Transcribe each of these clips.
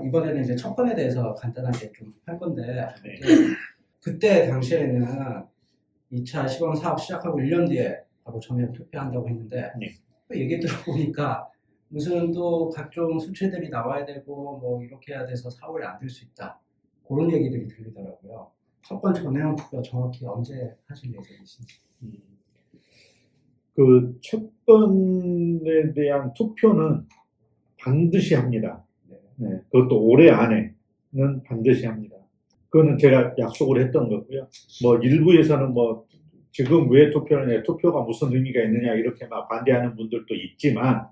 이번에는 이제 척번에 대해서 간단하게 좀 할 건데, 네. 그때 당시에는 2차 시범 사업 시작하고 1년 뒤에 바로 전면 투표한다고 했는데, 네. 또 얘기 들어보니까 무슨 또 각종 수치들이 나와야 되고, 뭐 이렇게 해야 돼서 4월에 안 될 수 있다. 그런 얘기들이 들리더라고요. 척번 전면 투표 정확히 언제 하실 예정이신지. 그 첫 번에 대한 투표는 반드시 합니다. 네, 그것도 올해 안에는 반드시 합니다. 그거는 제가 약속을 했던 거고요. 뭐 일부에서는 뭐 지금 왜 투표를 해? 투표가 무슨 의미가 있느냐 이렇게 막 반대하는 분들도 있지만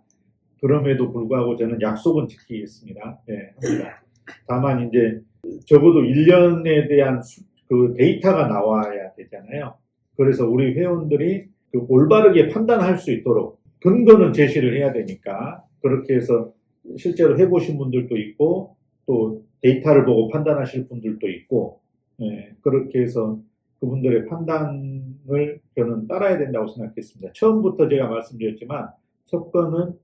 그럼에도 불구하고 저는 약속은 지키겠습니다. 네, 합니다. 다만 이제 적어도 1년에 대한 그 데이터가 나와야 되잖아요. 그래서 우리 회원들이 그 올바르게 판단할 수 있도록 근거는 제시를 해야 되니까 그렇게 해서 실제로 해보신 분들도 있고 또 데이터를 보고 판단하실 분들도 있고 그렇게 해서 그분들의 판단을 저는 따라야 된다고 생각했습니다. 처음부터 제가 말씀드렸지만 첫 번은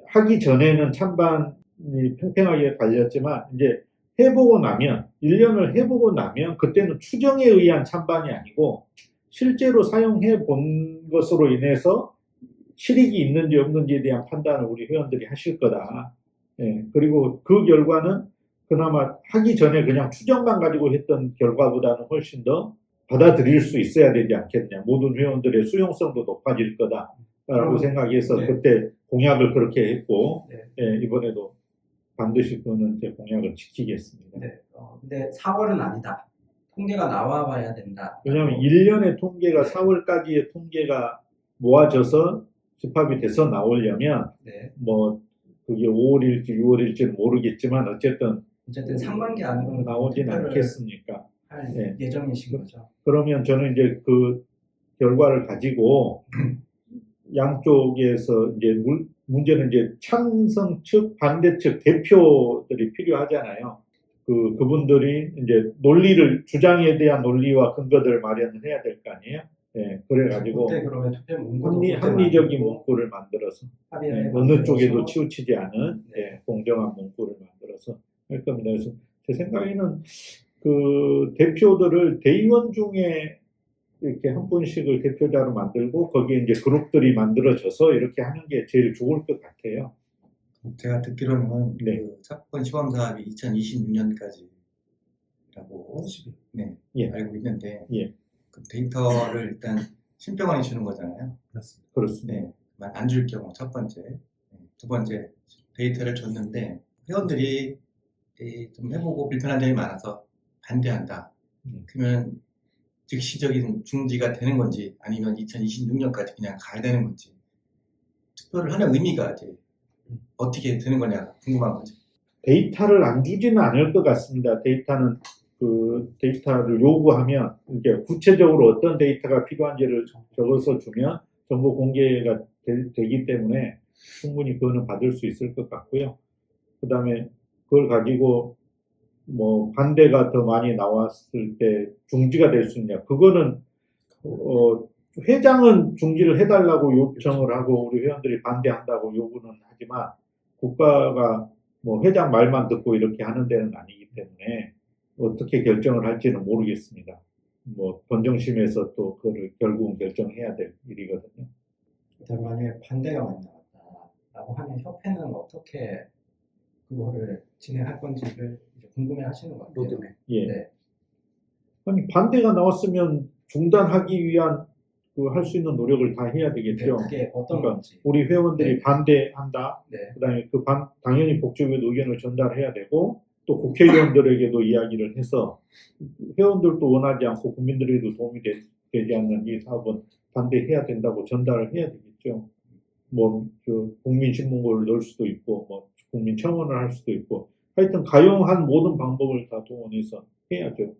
하기 전에는 찬반이 팽팽하게 갈렸지만 이제 해보고 나면 1년을 해보고 나면 그때는 추정에 의한 찬반이 아니고 실제로 사용해 본 것으로 인해서 실익이 있는지 없는지에 대한 판단을 우리 회원들이 하실 거다. 그리고 그 결과는 그나마 하기 전에 그냥 추정만 가지고 했던 결과보다는 훨씬 더 받아들일 수 있어야 되지 않겠냐. 모든 회원들의 수용성도 높아질 거다라고 생각해서 네. 그때 공약을 그렇게 했고 네. 이번에도 반드시 그거는 제 공약을 지키겠습니다. 네. 근데 4월은 아니다. 통계가 나와 봐야 된다. 왜냐하면 1년의 통계가 4월까지의 통계가 모아져서 집합이 돼서 나오려면 뭐 그게 5월일지 6월일지는 모르겠지만 어쨌든 상반기 안으로 나오진 않겠습니까? 할 예정이신 거죠. 그러면 저는 이제 그 결과를 가지고 양쪽에서 이제 문제는 이제 찬성 측, 반대 측 대표들이 필요하잖아요. 그분들이 이제 주장에 대한 논리와 근거들을 마련을 해야 될 거 아니에요? 그래가지고 그때 그러면 투표 문구도 합리적인 문구를 만들어서 어느 쪽에도 치우치지 않은 공정한 문구를 만들어서 할 겁니다. 그래서 제 생각에는 그 대표들을 대의원 중에 이렇게 한 분씩을 대표자로 만들고 거기에 이제 그룹들이 만들어져서 이렇게 하는 게 제일 좋을 것 같아요. 제가 듣기로는 그 첫 번 시범 사업이 2026년까지라고 알고 있는데 그 데이터를 일단 신병원이 주는 거잖아요. 그렇습니다. 안 줄 경우 첫 번째, 두 번째 데이터를 줬는데 회원들이 좀 해보고 불편한 점이 많아서 반대한다. 그러면 즉시적인 중지가 되는 건지 아니면 2026년까지 그냥 가야 되는 건지 투표를 하는 의미가 이제 어떻게 되는 거냐 궁금한 거죠. 데이터를 안 주지는 않을 것 같습니다. 데이터는 그 데이터를 요구하면 이게 구체적으로 어떤 데이터가 필요한지를 적어서 주면 정보 공개가 되기 때문에 충분히 그거는 받을 수 있을 것 같고요. 그 다음에 그걸 가지고 뭐 반대가 더 많이 나왔을 때 중지가 될 수 있냐. 그거는 회장은 중지를 해달라고 요청을 하고 우리 회원들이 반대한다고 요구는 하지만 국가가 뭐 회장 말만 듣고 이렇게 하는 데는 아니기 때문에 어떻게 결정을 할지는 모르겠습니다. 뭐 본정심에서 또 그걸 결국은 결정해야 될 일이거든요. 만약에 반대가 많이 나왔다라고 하면 협회는 어떻게 그거를 진행할 건지를 이제 궁금해하시는 것 같아요. 아니 반대가 나왔으면 중단하기 위한 할 수 있는 노력을 다 해야 되겠죠. 그게 어떤 그러니까 건지. 우리 회원들이 반대한다. 그다음에 당연히 복지부에도 의견을 전달해야 되고 또 국회의원들에게도 이야기를 해서 회원들도 원하지 않고 국민들에게도 도움이 되지 않는 이 사업은 반대해야 된다고 전달을 해야 되겠죠. 뭐 국민신문고를 넣을 수도 있고 뭐 국민청원을 할 수도 있고 하여튼 가용한 모든 방법을 다 동원해서 해야죠.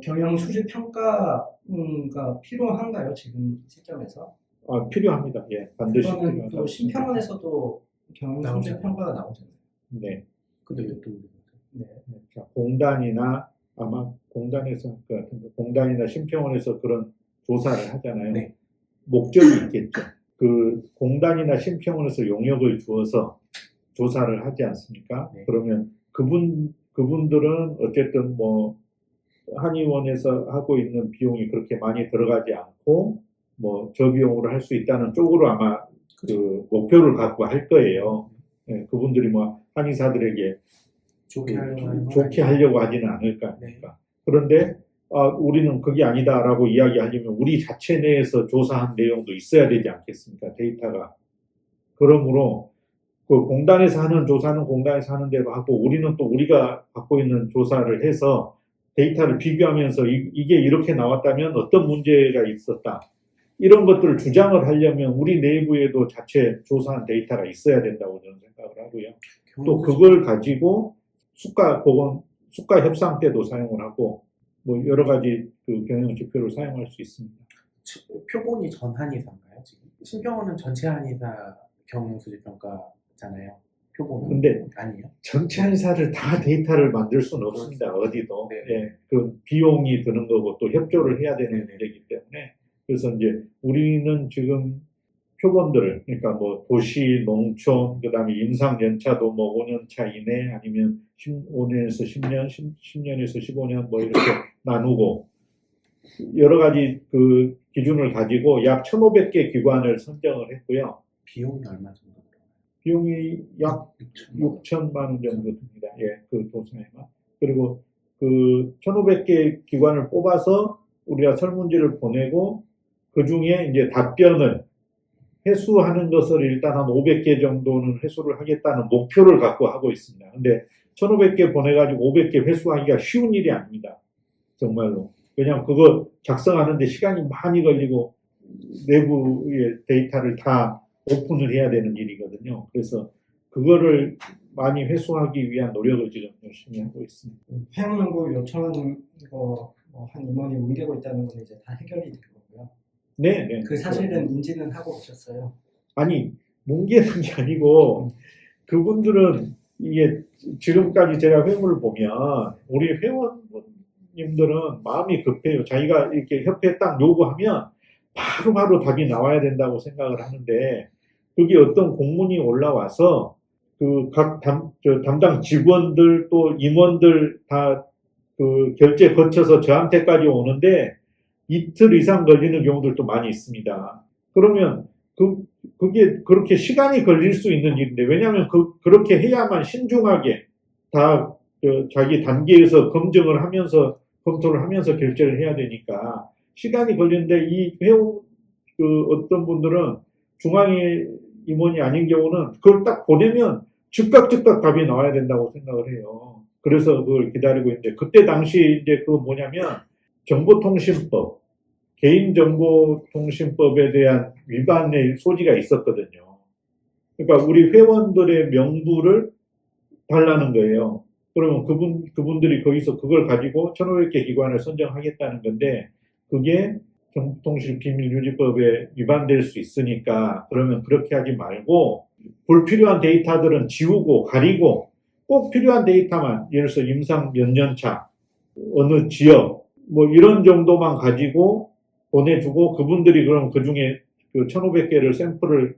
경영 수집 평가가 필요한가요? 지금 시점에서? 필요합니다. 반드시 필요합니다. 또 신평원에서도 경영 수집 평가가 나오잖아요. 근데 왜 또? 공단이나 아마 공단에서 공단이나 신평원에서 그런 조사를 하잖아요. 목적이 있겠죠. 그 공단이나 심평원에서 용역을 주어서 조사를 하지 않습니까? 네. 그러면 그분들은 어쨌든 뭐 한의원에서 하고 있는 비용이 그렇게 많이 들어가지 않고 뭐 저비용으로 할 수 있다는 쪽으로 아마 그 목표를 갖고 할 거예요. 예, 그분들이 뭐 한의사들에게 좋게 하려고 하지는 않을 거 아닙니까? 그런데 우리는 그게 아니다라고 이야기하려면 우리 자체 내에서 조사한 내용도 있어야 되지 않겠습니까? 데이터가. 그러므로 그 공단에서 하는 조사는 공단에서 하는 대로 하고 우리는 또 우리가 갖고 있는 조사를 해서 데이터를 비교하면서 이게 이렇게 나왔다면 어떤 문제가 있었다. 이런 것들을 주장을 하려면 우리 내부에도 자체 조사한 데이터가 있어야 된다고 저는 생각을 하고요. 또 그걸 가지고 수가 협상 때도 사용을 하고 뭐 여러 가지 그 경영 지표를 사용할 수 있습니다. 표본이 전 한의사인가요 지금? 심평원은 전체 한의사 경영 수집 평가잖아요. 표본은 근데 아니에요? 전체 한의사를 다 데이터를 만들 수는 없습니다. 어디도. 네. 예, 그 비용이 드는 거고 또 협조를 해야 되는 문제이기 때문에 그래서 이제 우리는 지금 표본들을 그러니까 뭐 도시, 농촌, 그다음에 임상 연차도 뭐 5년 차 이내 아니면 5년에서 10년, 10년에서 15년 뭐 이렇게 나누고 여러 가지 그 기준을 가지고 약 1,500개 기관을 선정을 했고요. 비용이 얼마 정도 들어요? 비용이 약 6천만 원 정도 듭니다. 예, 그 조사에만. 그리고 그 1,500개 기관을 뽑아서 우리가 설문지를 보내고 그 중에 이제 답변을 회수하는 것을 일단 한 500개 정도는 회수를 하겠다는 목표를 갖고 하고 있습니다. 근데 1,500개 보내가지고 500개 회수하기가 쉬운 일이 아닙니다. 정말로. 왜냐하면 그거 작성하는데 시간이 많이 걸리고 내부의 데이터를 다 오픈을 해야 되는 일이거든요. 그래서 그거를 많이 회수하기 위한 노력을 지금 열심히 하고 있습니다. 회원연구 요청하는 거 한 임원이 뭉개고 있다는 건 이제 다 해결이 된 거고요. 네. 그 사실은 인지는 하고 오셨어요. 아니, 뭉개는 게 아니고 그분들은 이게 지금까지 제가 회원을 보면 우리 회원님들은 마음이 급해요. 자기가 이렇게 협회에 딱 요구하면 바로바로 답이 나와야 된다고 생각을 하는데 그게 어떤 공문이 올라와서 그 각 담당 직원들 또 임원들 다 그 결제 거쳐서 저한테까지 오는데 이틀 이상 걸리는 경우들도 많이 있습니다. 그러면 그게 그렇게 시간이 걸릴 수 있는 일인데 왜냐하면 그렇게 해야만 신중하게 다 자기 단계에서 검토를 하면서 결제를 해야 되니까 시간이 걸리는데 이 회원 어떤 분들은 중앙의 임원이 아닌 경우는 그걸 딱 보내면 즉각 답이 나와야 된다고 생각을 해요. 그래서 그걸 기다리고 있는데 그때 당시 이제 그 뭐냐면 정보통신법, 개인정보통신법에 대한 위반의 소지가 있었거든요. 그러니까 우리 회원들의 명부를 달라는 거예요. 그러면 그분들이 거기서 그걸 가지고 1,500개 기관을 선정하겠다는 건데 그게 정보통신비밀유지법에 위반될 수 있으니까 그러면 그렇게 하지 말고 불필요한 데이터들은 지우고 가리고 꼭 필요한 데이터만 예를 들어서 임상 몇 년 차, 어느 지역 뭐 이런 정도만 가지고 보내주고 그분들이 그럼 그 중에 그 1,500개를 샘플을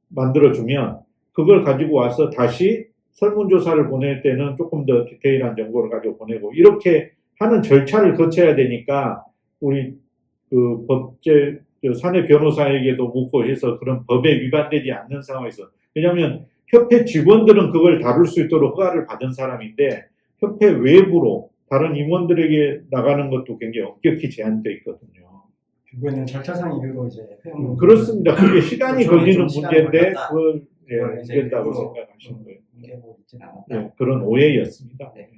만들어주면 그걸 가지고 와서 다시 설문조사를 보낼 때는 조금 더 디테일한 정보를 가지고 보내고 이렇게 하는 절차를 거쳐야 되니까 우리 그 사내 변호사에게도 묻고 해서 그런 법에 위반되지 않는 상황에서 왜냐하면 협회 직원들은 그걸 다룰 수 있도록 허가를 받은 사람인데 협회 외부로 다른 임원들에게 나가는 것도 굉장히 엄격히 제한되어 있거든요. 결국에는 절차상 이유로 이제 회원 그렇습니다. 그게 시간이 걸리는 문제인데 그걸 그걸 이제 문제다고 일부러 생각하시는 거예요. 뭉개고 있진 않았다. 네, 그런 오해였습니다. 네.